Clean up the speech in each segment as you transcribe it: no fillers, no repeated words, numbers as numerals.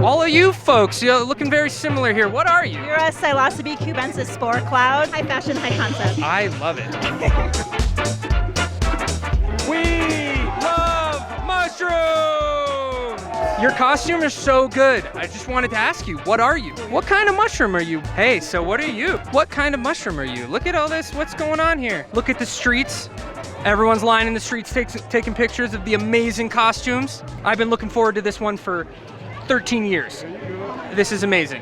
All of you folks, you're looking very similar here. What are you? You're a Psilocybe cubensis spore cloud. High fashion, high concept. I love it. We love mushrooms! Your costume is so good. I just wanted to ask you, what are you? What kind of mushroom are you? Hey, so what are you? What kind of mushroom are you? Look at all this, what's going on here? Look at the streets. Everyone's lining the streets taking pictures of the amazing costumes. I've been looking forward to this one for 13 years. This is amazing.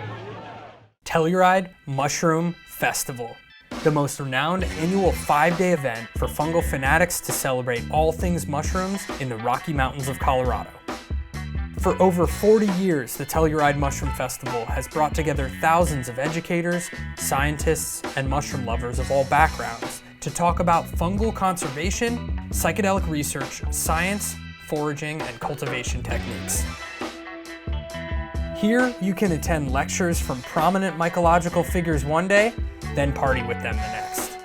Telluride Mushroom Festival, the most renowned annual 5-day event for fungal fanatics to celebrate all things mushrooms in the Rocky Mountains of Colorado. For over 40 years, the Telluride Mushroom Festival has brought together thousands of educators, scientists, and mushroom lovers of all backgrounds to talk about fungal conservation, psychedelic research, science, foraging, and cultivation techniques. Here, you can attend lectures from prominent mycological figures one day, then party with them the next.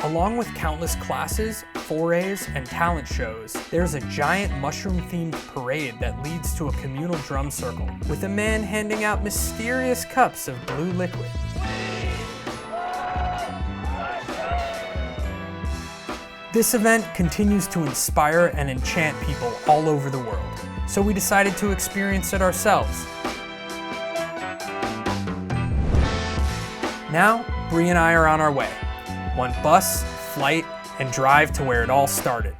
Along with countless classes, forays, and talent shows, there's a giant mushroom-themed parade that leads to a communal drum circle, with a man handing out mysterious cups of blue liquid. This event continues to inspire and enchant people all over the world, so we decided to experience it ourselves. Now, Bree and I are on our way. One bus, flight, and drive to where it all started.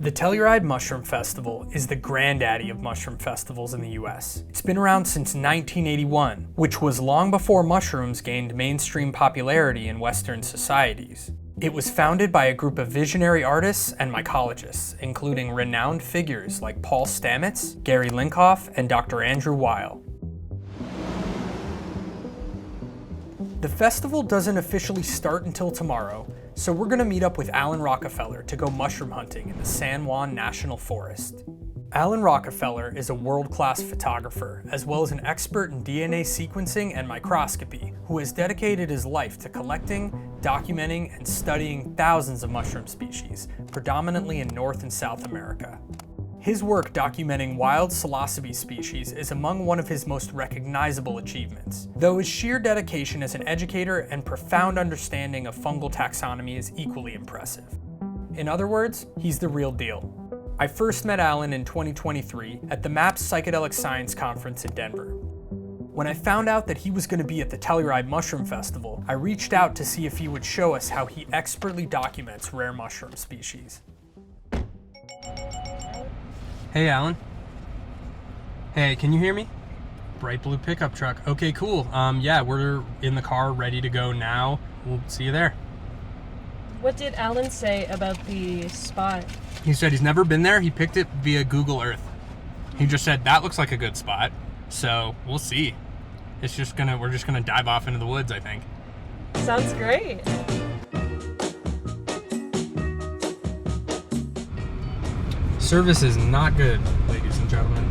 The Telluride Mushroom Festival is the granddaddy of mushroom festivals in the US. It's been around since 1981, which was long before mushrooms gained mainstream popularity in Western societies. It was founded by a group of visionary artists and mycologists, including renowned figures like Paul Stamets, Gary Linkoff, and Dr. Andrew Weil. The festival doesn't officially start until tomorrow, so we're gonna meet up with Alan Rockefeller to go mushroom hunting in the San Juan National Forest. Alan Rockefeller is a world-class photographer, as well as an expert in DNA sequencing and microscopy, who has dedicated his life to collecting, documenting, and studying thousands of mushroom species, predominantly in North and South America. His work documenting wild psilocybe species is among one of his most recognizable achievements, though his sheer dedication as an educator and profound understanding of fungal taxonomy is equally impressive. In other words, he's the real deal. I first met Alan in 2023 at the MAPS Psychedelic Science Conference in Denver. When I found out that he was going to be at the Telluride Mushroom Festival, I reached out to see if he would show us how he expertly documents rare mushroom species. Hey, Alan. Hey, can you hear me? Bright blue pickup truck. Okay, cool. Yeah, we're in the car ready to go now. We'll see you there. What did Alan say about the spot? He said he's never been there. He picked it via Google Earth. He just said that looks like a good spot. So we'll see. We're just gonna dive off into the woods, I think. Sounds great. Service is not good, ladies and gentlemen.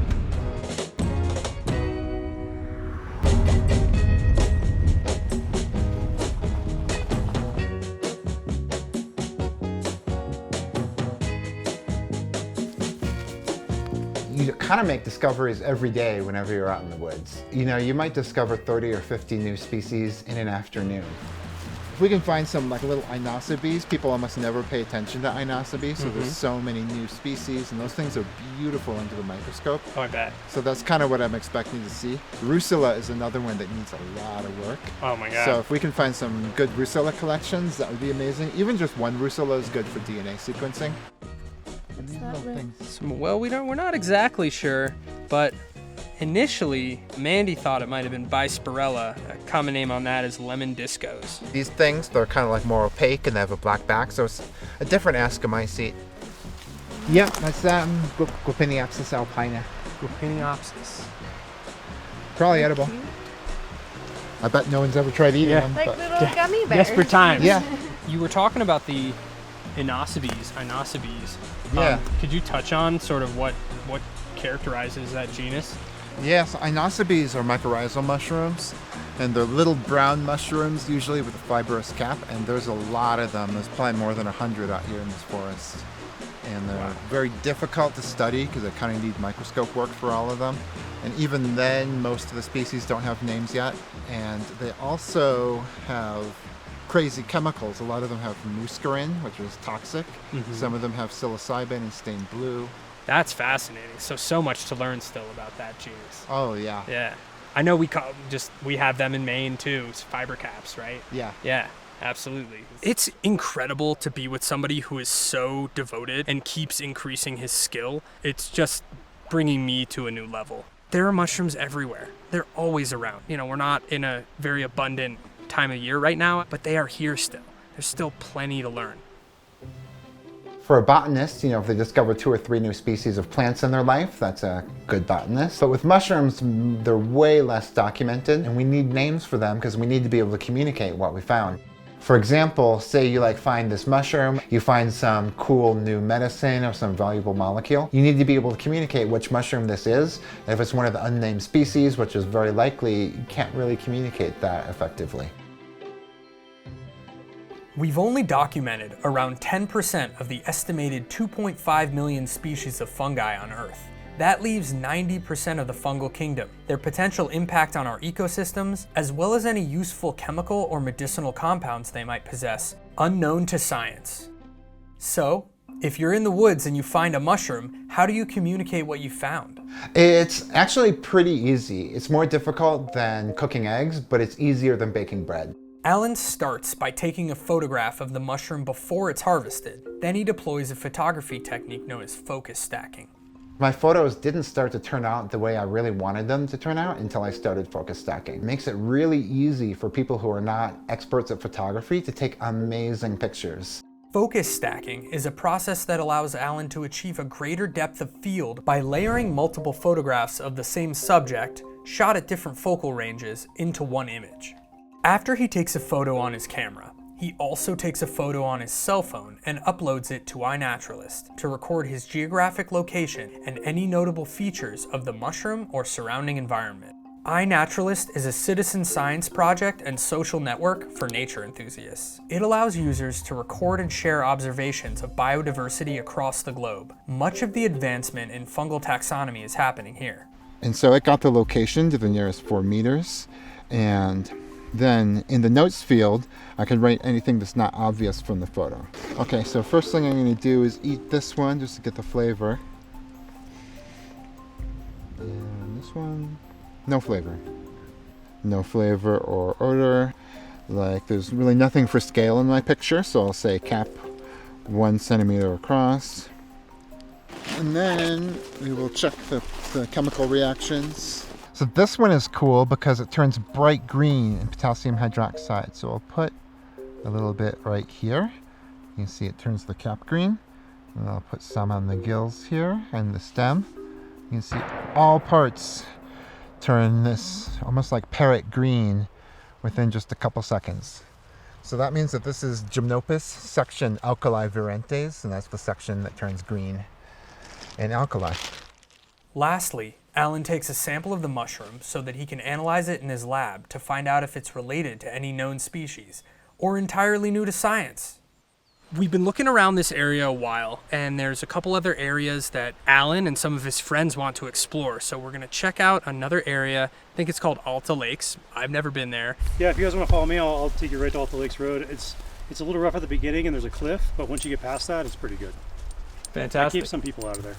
You kind of make discoveries every day whenever you're out in the woods. You know, you might discover 30 or 50 new species in an afternoon. If we can find some like little inosebes, people almost never pay attention to inosebes, so there's so many new species, and those things are beautiful under the microscope. Oh, I bet. So that's kind of what I'm expecting to see. Rusula is another one that needs a lot of work. Oh my God. So if we can find some good Rusula collections, that would be amazing. Even just one Rusula is good for DNA sequencing. And these little things. Well, we're not exactly sure, but initially, Mandy thought it might have been Bispirella. A common name on that is lemon discos. These things, they're kind of like more opaque and they have a black back, so it's a different Ascomycete. Yeah, that's Gopiniopsis alpina. Gopiniopsis. Probably edible. I bet no one's ever tried eating them. Like but little gummy bears. Desperate times. Yeah. You were talking about the inosebes. Yeah. Could you touch on sort of what characterizes that genus? Yes, inosebes are mycorrhizal mushrooms. And they're little brown mushrooms, usually with a fibrous cap, and there's a lot of them. There's probably more than 100 out here in this forest. And they're very difficult to study because I kind of need microscope work for all of them. And even then, most of the species don't have names yet. And they also have crazy chemicals. A lot of them have muscarine, which is toxic. Some of them have psilocybin and stained blue. That's fascinating. So much to learn still about that genus. Oh, yeah. Yeah. I know we have them in Maine too. It's fiber caps, right? Yeah. Yeah. Absolutely. It's incredible to be with somebody who is so devoted and keeps increasing his skill. It's just bringing me to a new level. There are mushrooms everywhere. They're always around. We're not in a very abundant time of year right now, but they are here still. There's still plenty to learn. For a botanist, if they discover 2 or 3 new species of plants in their life, that's a good botanist. But with mushrooms, they're way less documented, and we need names for them because we need to be able to communicate what we found. For example, say you find this mushroom, you find some cool new medicine or some valuable molecule. You need to be able to communicate which mushroom this is. And if it's one of the unnamed species, which is very likely, you can't really communicate that effectively. We've only documented around 10% of the estimated 2.5 million species of fungi on Earth. That leaves 90% of the fungal kingdom, their potential impact on our ecosystems, as well as any useful chemical or medicinal compounds they might possess, unknown to science. So, if you're in the woods and you find a mushroom, how do you communicate what you found? It's actually pretty easy. It's more difficult than cooking eggs, but it's easier than baking bread. Alan starts by taking a photograph of the mushroom before it's harvested. Then he deploys a photography technique known as focus stacking. My photos didn't start to turn out the way I really wanted them to turn out until I started focus stacking. It makes it really easy for people who are not experts at photography to take amazing pictures. Focus stacking is a process that allows Alan to achieve a greater depth of field by layering multiple photographs of the same subject, shot at different focal ranges, into one image. After he takes a photo on his camera, he also takes a photo on his cell phone and uploads it to iNaturalist to record his geographic location and any notable features of the mushroom or surrounding environment. iNaturalist is a citizen science project and social network for nature enthusiasts. It allows users to record and share observations of biodiversity across the globe. Much of the advancement in fungal taxonomy is happening here. And so it got the location to the nearest 4 meters, and then in the notes field, I can write anything that's not obvious from the photo. Okay, so first thing I'm going to do is eat this one just to get the flavor. And this one, no flavor. No flavor or odor. There's really nothing for scale in my picture, so I'll say cap 1 centimeter across. And then we will check the chemical reactions. So this one is cool because it turns bright green in potassium hydroxide. So I'll put a little bit right here. You can see it turns the cap green. And I'll put some on the gills here and the stem. You can see all parts turn this almost like parrot green within just a couple seconds. So that means that this is Gymnopus section alkali virentes, and that's the section that turns green in alkali. Lastly, Alan takes a sample of the mushroom so that he can analyze it in his lab to find out if it's related to any known species or entirely new to science. We've been looking around this area a while, and there's a couple other areas that Alan and some of his friends want to explore. So we're gonna check out another area. I think it's called Alta Lakes. I've never been there. Yeah, if you guys want to follow me, I'll take you right to Alta Lakes Road. It's a little rough at the beginning, and there's a cliff, but once you get past that, it's pretty good. Fantastic. I keep some people out of there.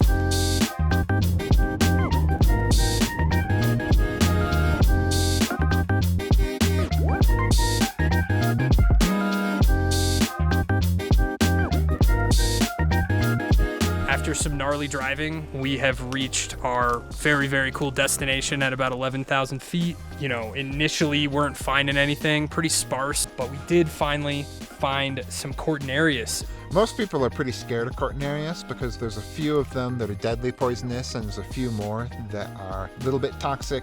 After some gnarly driving, we have reached our very, very cool destination at about 11,000 feet. Initially weren't finding anything, pretty sparse, but we did finally find some Cortinarius. Most people are pretty scared of Cortinarius because there's a few of them that are deadly poisonous and there's a few more that are a little bit toxic,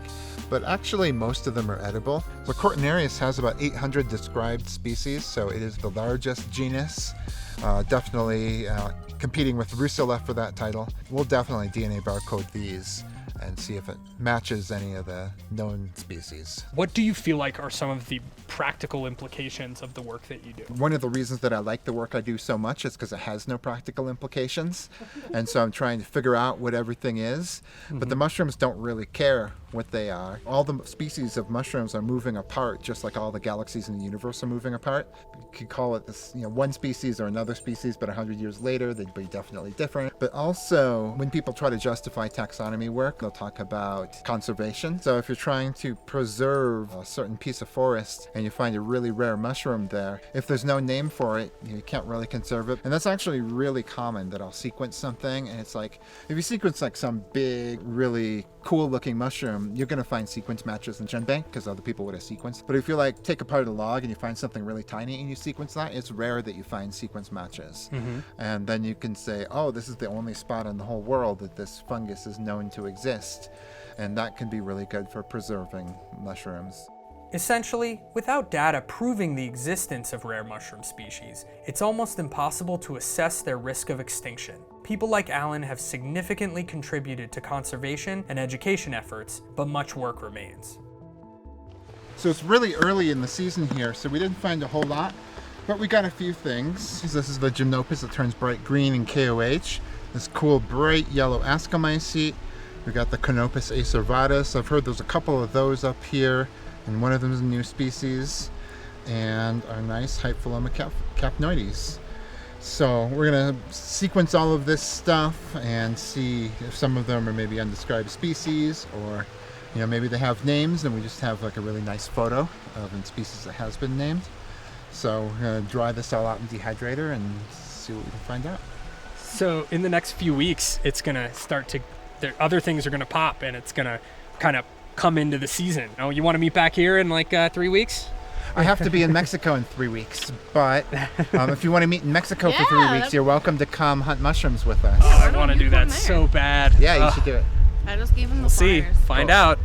but actually most of them are edible. But Cortinarius has about 800 described species, so it is the largest genus. Definitely competing with Rusula for that title. We'll definitely DNA barcode these and see if it matches any of the known species. What do you feel like are some of the practical implications of the work that you do? One of the reasons that I like the work I do so much is because it has no practical implications. And so I'm trying to figure out what everything is. But the mushrooms don't really care what they are. All the species of mushrooms are moving apart, just like all the galaxies in the universe are moving apart. You could call it this, one species or another species, but 100 years later, they'd be definitely different. But also, when people try to justify taxonomy work, they'll talk about conservation. So if you're trying to preserve a certain piece of forest and you find a really rare mushroom there, if there's no name for it, you can't really conserve it. And that's actually really common, that I'll sequence something and it's like, if you sequence like some big, really cool looking mushroom, you're going to find sequence matches in GenBank because other people would have sequenced. But if you like take apart a log and you find something really tiny and you sequence that, it's rare that you find sequence matches. And then you can say, oh, this is the only spot in the whole world that this fungus is known to exist. And that can be really good for preserving mushrooms. Essentially, without data proving the existence of rare mushroom species, it's almost impossible to assess their risk of extinction. People like Alan have significantly contributed to conservation and education efforts, but much work remains. So it's really early in the season here, so we didn't find a whole lot, but we got a few things. This is the Gymnopus that turns bright green in KOH. This cool bright yellow ascomycete. We got the Canopus acervatus. I've heard there's a couple of those up here, and one of them is a new species, and our nice Hypphiloma capnoides. So we're gonna sequence all of this stuff and see if some of them are maybe undescribed species, or maybe they have names and we just have like a really nice photo of a species that has been named. So we're gonna dry this all out in dehydrator and see what we can find out. So in the next few weeks, it's gonna start to, other things are gonna pop and it's gonna kind of come into the season. Oh, you want to meet back here in like 3 weeks? I have to be in Mexico in 3 weeks, but if you want to meet in Mexico for 3 weeks, you're welcome to come hunt mushrooms with us. Oh, I want to do that so bad. Yeah, you should do it. I just gave him the We'll see. flyers. Find out.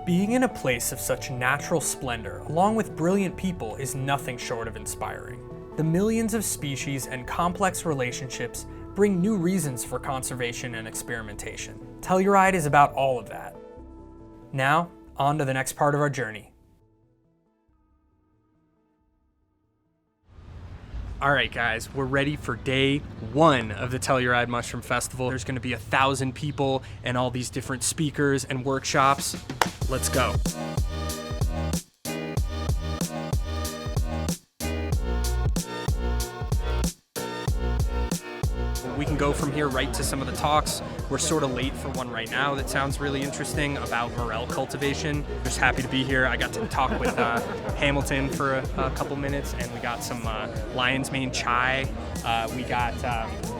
Being in a place of such natural splendor, along with brilliant people, is nothing short of inspiring. The millions of species and complex relationships bring new reasons for conservation and experimentation. Telluride is about all of that. Now, on to the next part of our journey. All right, guys, we're ready for day 1 of the Telluride Mushroom Festival. There's gonna be 1,000 people and all these different speakers and workshops. Let's go. We can go from here right to some of the talks. We're sort of late for one right now that sounds really interesting about morel cultivation. Just happy to be here. I got to talk with Hamilton for a couple minutes, and we got some lion's mane chai. We got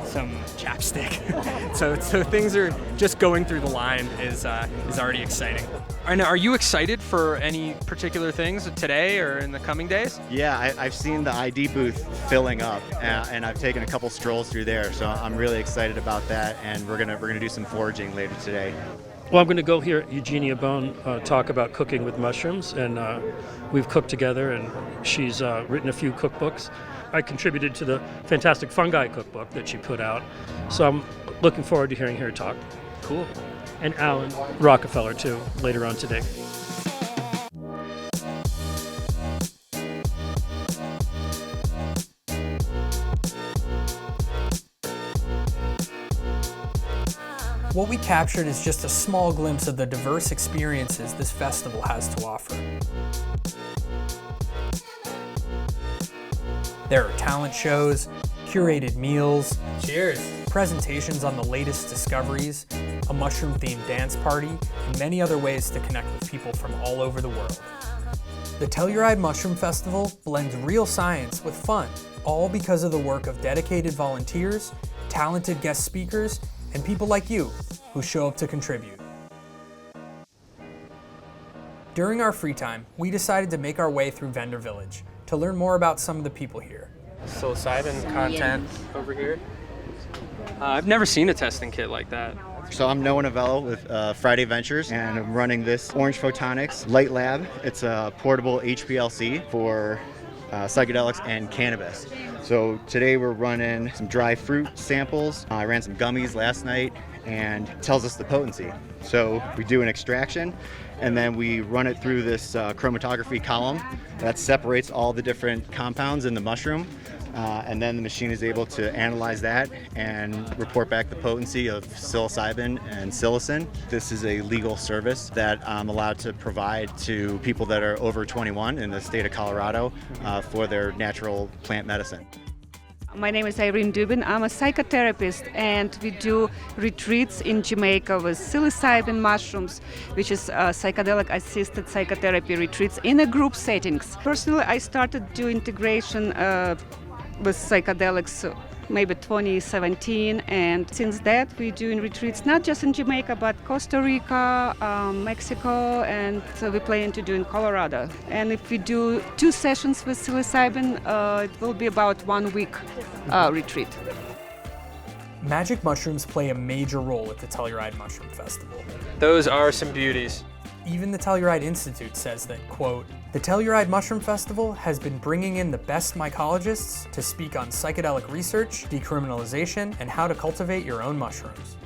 some chapstick. so things are just going through the line is already exciting. All right, now, are you excited for any particular things today or in the coming days? Yeah, I've seen the ID booth filling up, and I've taken a couple strolls through there, so I'm really excited about that. And we're gonna do some foraging later today. Well, I'm going to go hear Eugenia Bone talk about cooking with mushrooms, and we've cooked together, and she's written a few cookbooks. I contributed to the fantastic fungi cookbook that she put out, so I'm looking forward to hearing her talk. Cool. And Alan Rockefeller, too, later on today. What we captured is just a small glimpse of the diverse experiences this festival has to offer. There are talent shows, curated meals, cheers, presentations on the latest discoveries, a mushroom-themed dance party, and many other ways to connect with people from all over the world. The Telluride Mushroom Festival blends real science with fun, all because of the work of dedicated volunteers, talented guest speakers, and people like you who show up to contribute. During our free time, we decided to make our way through Vendor Village to learn more about some of the people here. Psilocybin content over here. I've never seen a testing kit like that. So I'm Novello with Friday Ventures, and I'm running this Orange Photonics Light Lab. It's a portable HPLC for psychedelics, and cannabis. So today we're running some dry fruit samples. I ran some gummies last night, and it tells us the potency. So we do an extraction, and then we run it through this chromatography column that separates all the different compounds in the mushroom. And then the machine is able to analyze that and report back the potency of psilocybin and psilocin. This is a legal service that I'm allowed to provide to people that are over 21 in the state of Colorado for their natural plant medicine. My name is Irene Dubin. I'm a psychotherapist, and we do retreats in Jamaica with psilocybin mushrooms, which is psychedelic-assisted psychotherapy retreats in a group settings. Personally, I started doing integration with psychedelics maybe 2017, and since that we're doing retreats not just in Jamaica but Costa Rica, Mexico, and we plan to do in Colorado. And if we do 2 sessions with psilocybin, it will be about 1 week retreat. Magic mushrooms play a major role at the Telluride Mushroom Festival. Those are some beauties. Even the Telluride Institute says that, quote, "The Telluride Mushroom Festival has been bringing in the best mycologists to speak on psychedelic research, decriminalization, and how to cultivate your own mushrooms."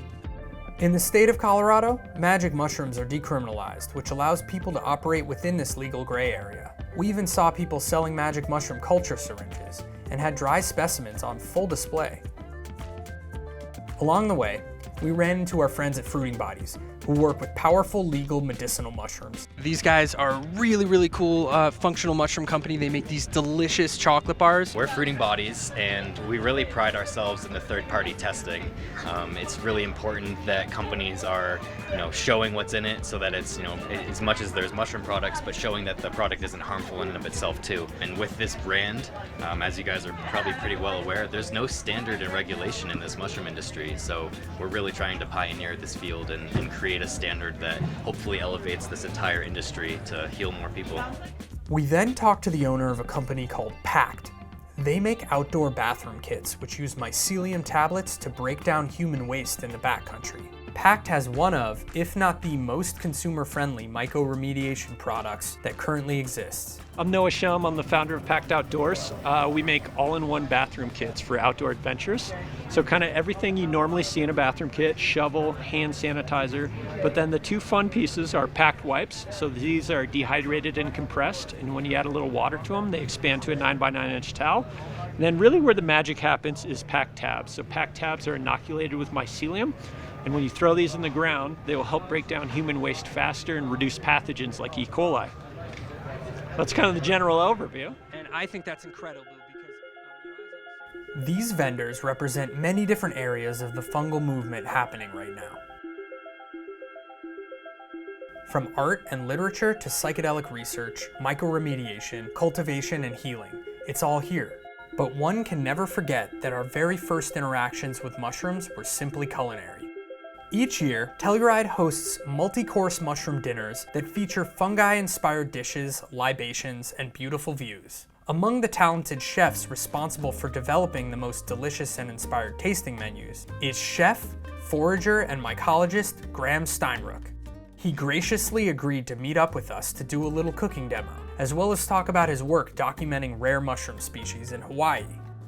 In the state of Colorado, magic mushrooms are decriminalized, which allows people to operate within this legal gray area. We even saw people selling magic mushroom culture syringes and had dry specimens on full display. Along the way, we ran into our friends at Fruiting Bodies, who work with powerful legal medicinal mushrooms. These guys are really cool functional mushroom company. They make these delicious chocolate bars. We're Fruiting Bodies, and we really pride ourselves in the third-party testing. It's really important that companies are, showing what's in it, so that it's, as much as there's mushroom products, but showing that the product isn't harmful in and of itself too. And with this brand, as you guys are probably pretty well aware, there's no standard and regulation in this mushroom industry. So we're really trying to pioneer this field and create a standard that hopefully elevates this entire industry to heal more people. We then talked to the owner of a company called PACT. They make outdoor bathroom kits which use mycelium tablets to break down human waste in the backcountry. PACT has one of, if not the most consumer-friendly mycoremediation products that currently exists. I'm Noah Schum. I'm the founder of PACT Outdoors. We make all-in-one bathroom kits for outdoor adventures. So kind of everything you normally see in a bathroom kit: shovel, hand sanitizer. But then the 2 fun pieces are PACT wipes. So these are dehydrated and compressed, and when you add a little water to them, they expand to a 9x9 inch towel. And then really where the magic happens is PACT tabs. So PACT tabs are inoculated with mycelium, and when you throw these in the ground, they will help break down human waste faster and reduce pathogens like E. coli. That's kind of the general overview. And I think that's incredible because these vendors represent many different areas of the fungal movement happening right now. From art and literature to psychedelic research, mycoremediation, cultivation, and healing, it's all here. But one can never forget that our very first interactions with mushrooms were simply culinary. Each year, Telluride hosts multi-course mushroom dinners that feature fungi-inspired dishes, libations, and beautiful views. Among the talented chefs responsible for developing the most delicious and inspired tasting menus is chef, forager, and mycologist Graham Steinruck. He graciously agreed to meet up with us to do a little cooking demo, as well as talk about his work documenting rare mushroom species in Hawaii.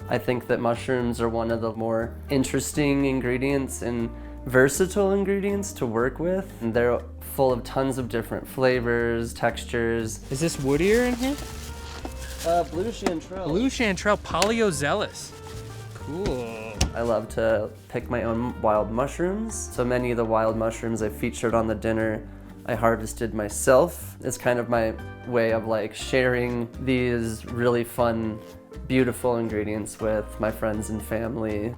I think that mushrooms are one of the more interesting ingredients and versatile ingredients to work with. And they're full of tons of different flavors, textures. Is this woodier in here? Blue chanterelle. Blue chanterelle, Polyozellis. Cool. I love to pick my own wild mushrooms. So many of the wild mushrooms I featured on the dinner I harvested myself. It's kind of my way of sharing these really fun, beautiful ingredients with my friends and family.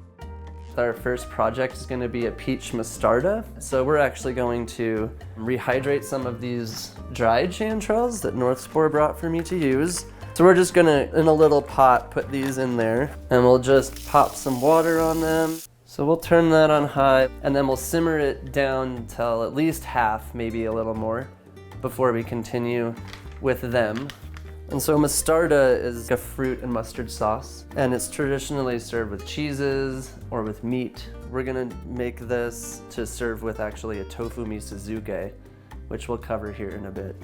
Our first project is going to be a peach mostarda. So we're actually going to rehydrate some of these dried chanterelles that North Spore brought for me to use. So we're just gonna, in a little pot, put these in there, and we'll just pop some water on them. So we'll turn that on high, and then we'll simmer it down till at least half, maybe a little more, before we continue with them. And so mostarda is a fruit and mustard sauce, and it's traditionally served with cheeses or with meat. We're gonna make this to serve with actually a tofu misozuke, which we'll cover here in a bit.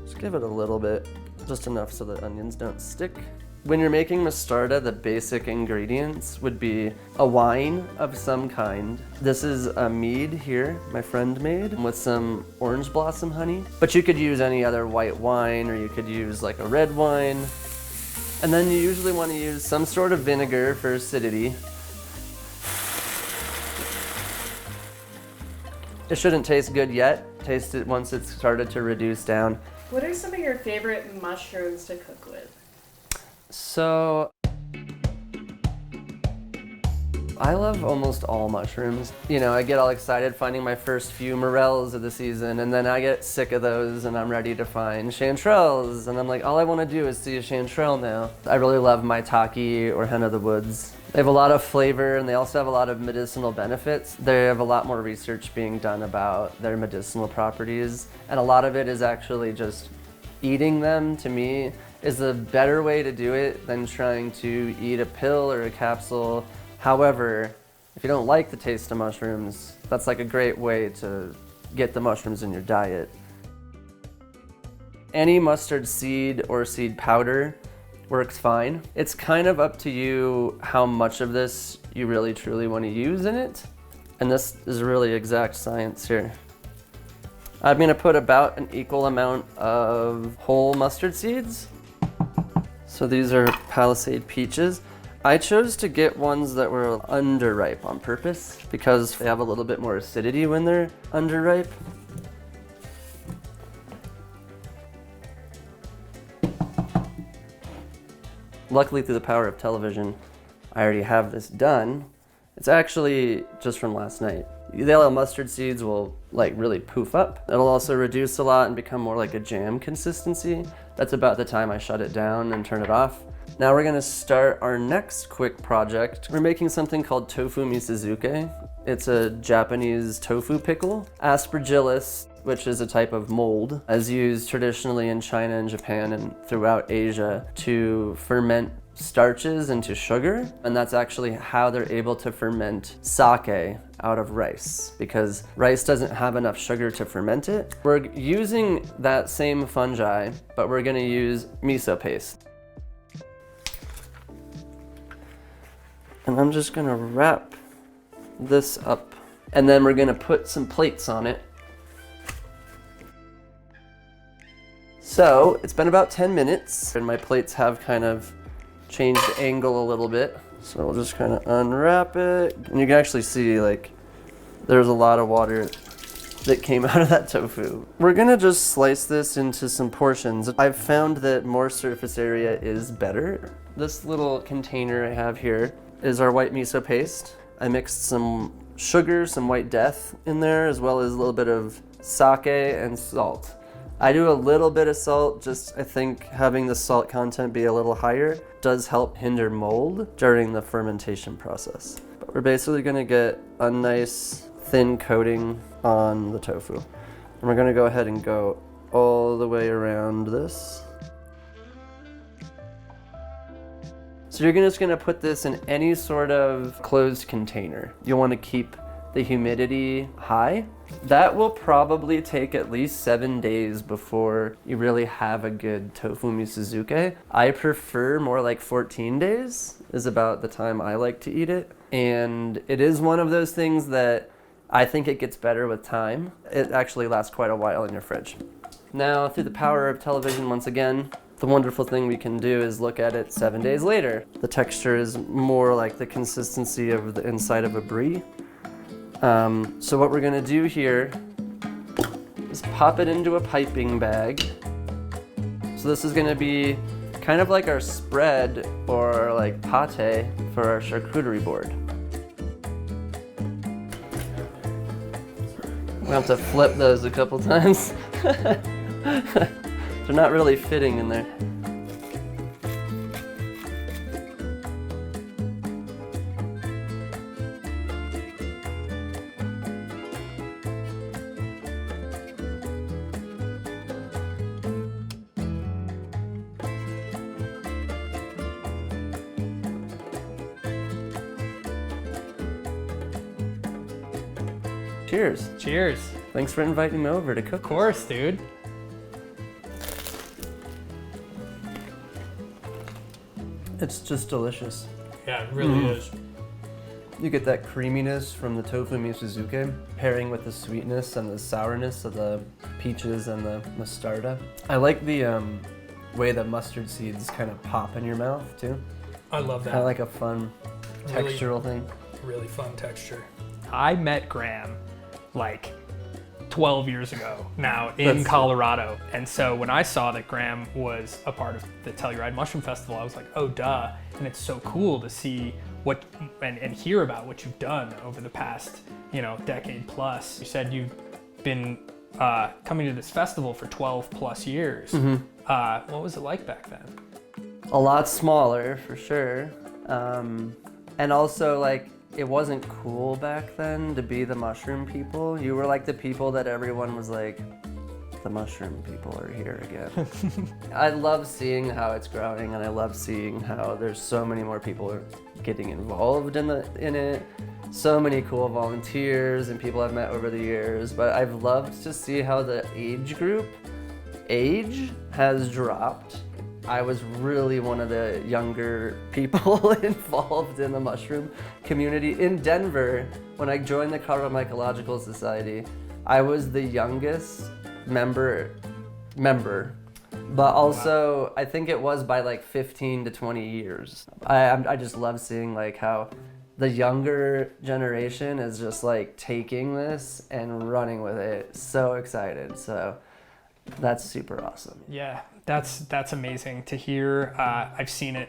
Just give it a little bit just enough so the onions don't stick. When you're making mostarda, the basic ingredients would be a wine of some kind. This is a mead here, my friend made, with some orange blossom honey. But you could use any other white wine, or you could use like a red wine. And then you usually want to use some sort of vinegar for acidity. It shouldn't taste good yet. Taste it once it's started to reduce down. What are some of your favorite mushrooms to cook with? So, I love almost all mushrooms. You know, I get all excited finding my first few morels of the season, and then I get sick of those and I'm ready to find chanterelles, and I'm like, all I want to do is see a chanterelle now. I really love maitake or hen of the woods. They have a lot of flavor, and they also have a lot of medicinal benefits. They have a lot more research being done about their medicinal properties, and a lot of it is actually just eating them, to me, is a better way to do it than trying to eat a pill or a capsule. However, if you don't like the taste of mushrooms, that's like a great way to get the mushrooms in your diet. Any mustard seed or seed powder works fine. It's kind of up to you how much of this you really truly want to use in it. And this is really exact science here. I'm gonna put about an equal amount of whole mustard seeds. So these are Palisade peaches. I chose to get ones that were underripe on purpose because they have a little bit more acidity when they're underripe. Luckily, through the power of television, I already have this done. It's actually just from last night. The yellow mustard seeds will like really poof up. It'll also reduce a lot and become more like a jam consistency. That's about the time I shut it down and turn it off. Now we're gonna start our next quick project. We're making something called tofu misozuke. It's a Japanese tofu pickle. Aspergillus, which is a type of mold, is used traditionally in China and Japan and throughout Asia to ferment starches into sugar, and that's actually how they're able to ferment sake out of rice, because rice doesn't have enough sugar to ferment it. We're using that same fungi, but we're gonna use miso paste. And I'm just gonna wrap this up, and then we're gonna put some plates on it. So it's been about 10 minutes, and my plates have kind of changed the angle a little bit. So we'll just kind of unwrap it. And you can actually see like there's a lot of water that came out of that tofu. We're gonna just slice this into some portions. I've found that more surface area is better. This little container I have here is our white miso paste. I mixed some sugar, some white death in there, as well as a little bit of sake and salt. I do a little bit of salt, just I think having the salt content be a little higher does help hinder mold during the fermentation process. But we're basically gonna get a nice thin coating on the tofu. And we're gonna go ahead and go all the way around this. So you're just gonna put this in any sort of closed container. You'll wanna keep the humidity high. That will probably take at least 7 days before you really have a good tofu misozuke. I prefer more like 14 days is about the time I like to eat it. And it is one of those things that I think it gets better with time. It actually lasts quite a while in your fridge. Now, through the power of television, once again, the wonderful thing we can do is look at it 7 days later. The texture is more like the consistency of the inside of a brie. So what we're gonna do here is pop it into a piping bag. So this is gonna be kind of like our spread or like pate for our charcuterie board. We'll have to flip those a couple times. They're not really fitting in there. Cheers. Cheers. Thanks for inviting me over to cook. Of course, dude. It's just delicious. Yeah, it really is. You get that creaminess from the tofu misozuke, pairing with the sweetness and the sourness of the peaches and the mostarda. I like the way the mustard seeds kind of pop in your mouth too. I love that. Kind of like a fun textural thing. Really fun texture. I met Graham like 12 years ago now in Colorado. And so when I saw that Graham was a part of the Telluride Mushroom Festival, I was like, oh duh. And it's so cool to see what and hear about what you've done over the past, decade plus. You said you've been coming to this festival for 12 plus years. What was it like back then? A lot smaller, for sure. And also, like, it wasn't cool back then to be the mushroom people. You were like the people that everyone was like, the mushroom people are here again. I love seeing how it's growing, and I love seeing how there's so many more people getting involved in it. So many cool volunteers and people I've met over the years, but I've loved to see how the age has dropped. I was really one of the younger people involved in the mushroom community. In Denver, when I joined the Colorado Mycological Society, I was the youngest member, but also I think it was by like 15 to 20 years. I just love seeing like how the younger generation is just like taking this and running with it. So excited. So that's super awesome. Yeah, that's amazing to hear. I've seen it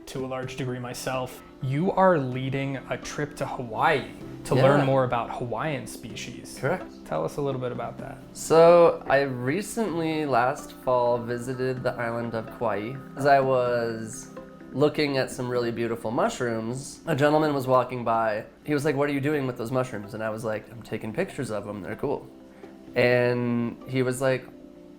to a large degree myself. You are leading a trip to Hawaii to learn more about Hawaiian species. Correct. Tell us a little bit about that. So I recently, last fall, visited the island of Kauai. As I was looking at some really beautiful mushrooms, a gentleman was walking by. He was like, "What are you doing with those mushrooms?" And I was like, "I'm taking pictures of them, they're cool." And he was like,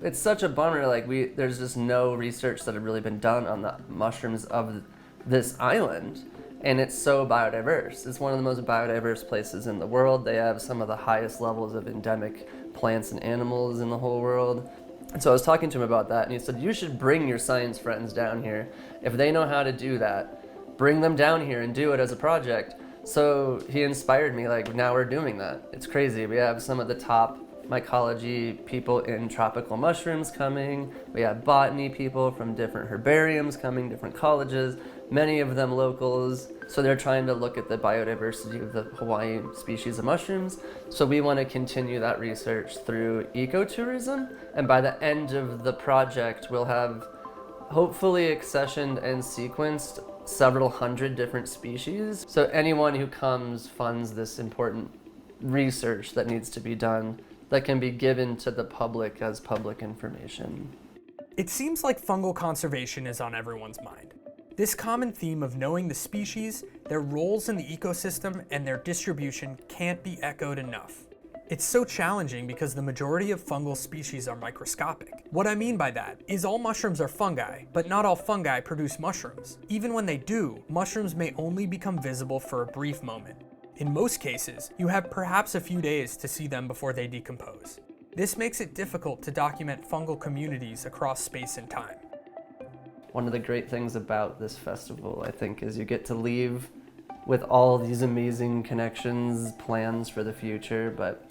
"It's such a bummer, like there's just no research that had really been done on the mushrooms of this island. And it's so biodiverse. It's one of the most biodiverse places in the world. They have some of the highest levels of endemic plants and animals in the whole world." And so I was talking to him about that, and he said, "You should bring your science friends down here. If they know how to do that, bring them down here and do it as a project." So he inspired me, like now we're doing that. It's crazy. We have some of the top mycology people in tropical mushrooms coming. We have botany people from different herbariums coming, different colleges, many of them locals. So they're trying to look at the biodiversity of the Hawaiian species of mushrooms. So we want to continue that research through ecotourism. And by the end of the project, we'll have hopefully accessioned and sequenced several hundred different species. So anyone who comes funds this important research that needs to be done that can be given to the public as public information. It seems like fungal conservation is on everyone's mind. This common theme of knowing the species, their roles in the ecosystem, and their distribution can't be echoed enough. It's so challenging because the majority of fungal species are microscopic. What I mean by that is all mushrooms are fungi, but not all fungi produce mushrooms. Even when they do, mushrooms may only become visible for a brief moment. In most cases, you have perhaps a few days to see them before they decompose. This makes it difficult to document fungal communities across space and time. One of the great things about this festival, I think, is you get to leave with all these amazing connections, plans for the future, but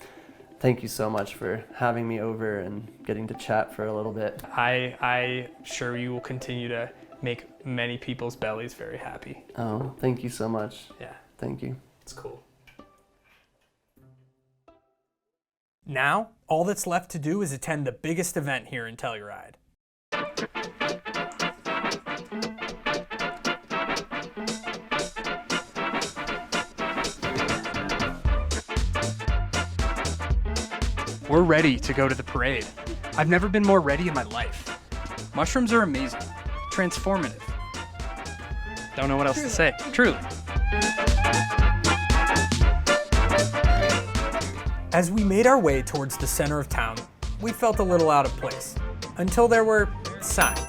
thank you so much for having me over and getting to chat for a little bit. I'm sure you will continue to make many people's bellies very happy. Oh, thank you so much. Yeah. Thank you. It's cool. Now, all that's left to do is attend the biggest event here in Telluride. We're ready to go to the parade. I've never been more ready in my life. Mushrooms are amazing, transformative. Don't know what else to say, truly. As we made our way towards the center of town, we felt a little out of place, until there were signs.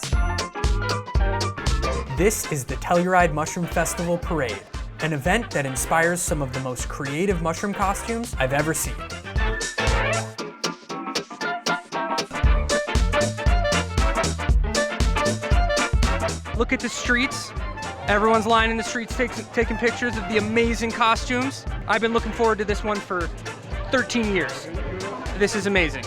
This is the Telluride Mushroom Festival Parade, an event that inspires some of the most creative mushroom costumes I've ever seen. Look at the streets. Everyone's lining the streets taking pictures of the amazing costumes. I've been looking forward to this one for 13 years. This is amazing.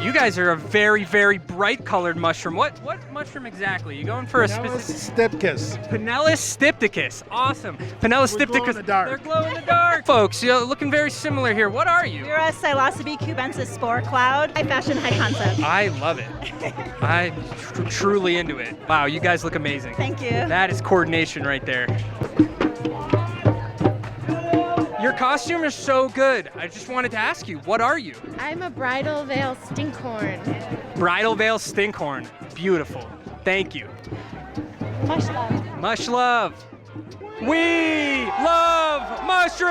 You guys are a very, very bright colored mushroom. What mushroom exactly? You going for a specific? Stipticus. Pinellus stypticus. Awesome. Pinellus stypticus. Glow in the dark. They're glow in the dark. Folks, you're looking very similar here. What are you? You're a Psilocybe cubensis spore cloud. High fashion, high concept. I love it. I'm truly into it. Wow, you guys look amazing. Thank you. That is coordination right there. Your costume is so good. I just wanted to ask you, what are you? I'm a bridal veil stinkhorn. Bridal veil stinkhorn. Beautiful. Thank you. Much love. Much love. We love mushrooms!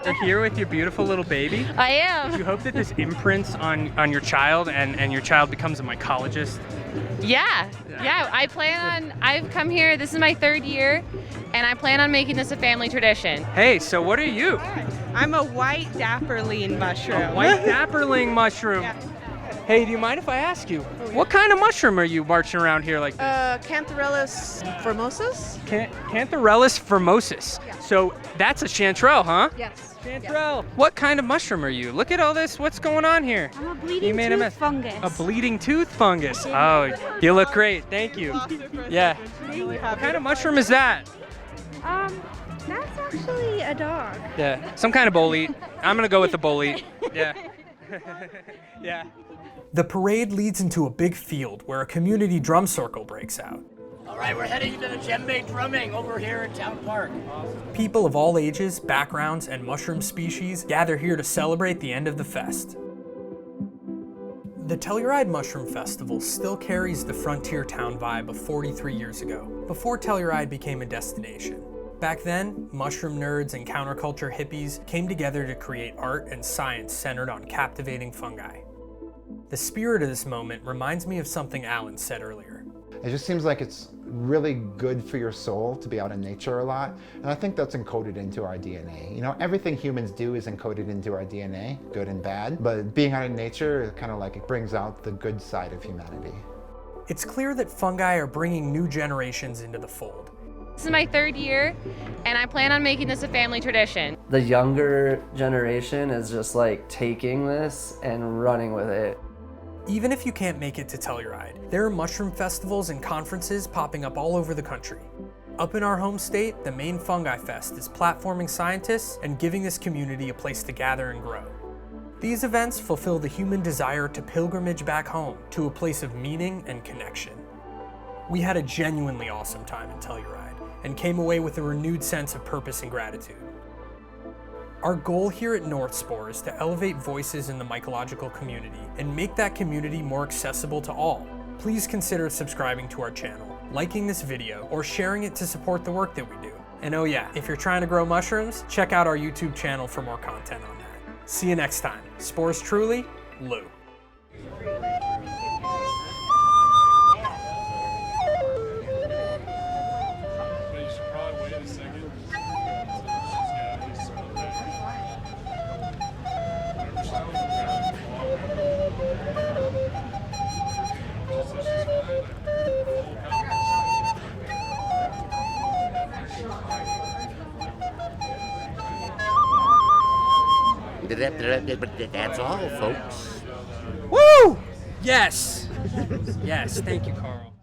You're here with your beautiful little baby. I am. Do you hope that this imprints on your child and your child becomes a mycologist? Yeah. I've come here, this is my 3rd year, and I plan on making this a family tradition. Hey, so what are you? I'm a white dapperling mushroom. A white dapperling mushroom. Yeah. Hey, do you mind if I ask you, what kind of mushroom are you marching around here like this? Cantharellus formosus. Cantharellus formosus. Yeah. So that's a chanterelle, huh? Yes. Chanterelle. What kind of mushroom are you? Look at all this. What's going on here? I'm a bleeding tooth fungus. A bleeding tooth fungus. Oh, you look great. Thank you. Yeah. What kind of mushroom is that? That's actually a dog. Yeah. Some kind of bolete. I'm going to go with the bolete. Yeah. Yeah. The parade leads into a big field where a community drum circle breaks out. All right, we're heading to the djembe drumming over here at Town Park. People of all ages, backgrounds, and mushroom species gather here to celebrate the end of the fest. The Telluride Mushroom Festival still carries the frontier town vibe of 43 years ago, before Telluride became a destination. Back then, mushroom nerds and counterculture hippies came together to create art and science centered on captivating fungi. The spirit of this moment reminds me of something Alan said earlier. It just seems like it's really good for your soul to be out in nature a lot, and I think that's encoded into our DNA. You know, everything humans do is encoded into our DNA, good and bad, but being out in nature, kind of like it brings out the good side of humanity. It's clear that fungi are bringing new generations into the fold. This is my 3rd year, and I plan on making this a family tradition. The younger generation is just like taking this and running with it. Even if you can't make it to Telluride, there are mushroom festivals and conferences popping up all over the country. Up in our home state, the main Fungi Fest is platforming scientists and giving this community a place to gather and grow. These events fulfill the human desire to pilgrimage back home to a place of meaning and connection. We had a genuinely awesome time in Telluride and came away with a renewed sense of purpose and gratitude. Our goal here at North Spore is to elevate voices in the mycological community and make that community more accessible to all. Please consider subscribing to our channel, liking this video, or sharing it to support the work that we do. And oh yeah, if you're trying to grow mushrooms, check out our YouTube channel for more content on that. See you next time. Spores truly, Lou. That's all, folks. Woo! Yes. Yes, thank you, Carl.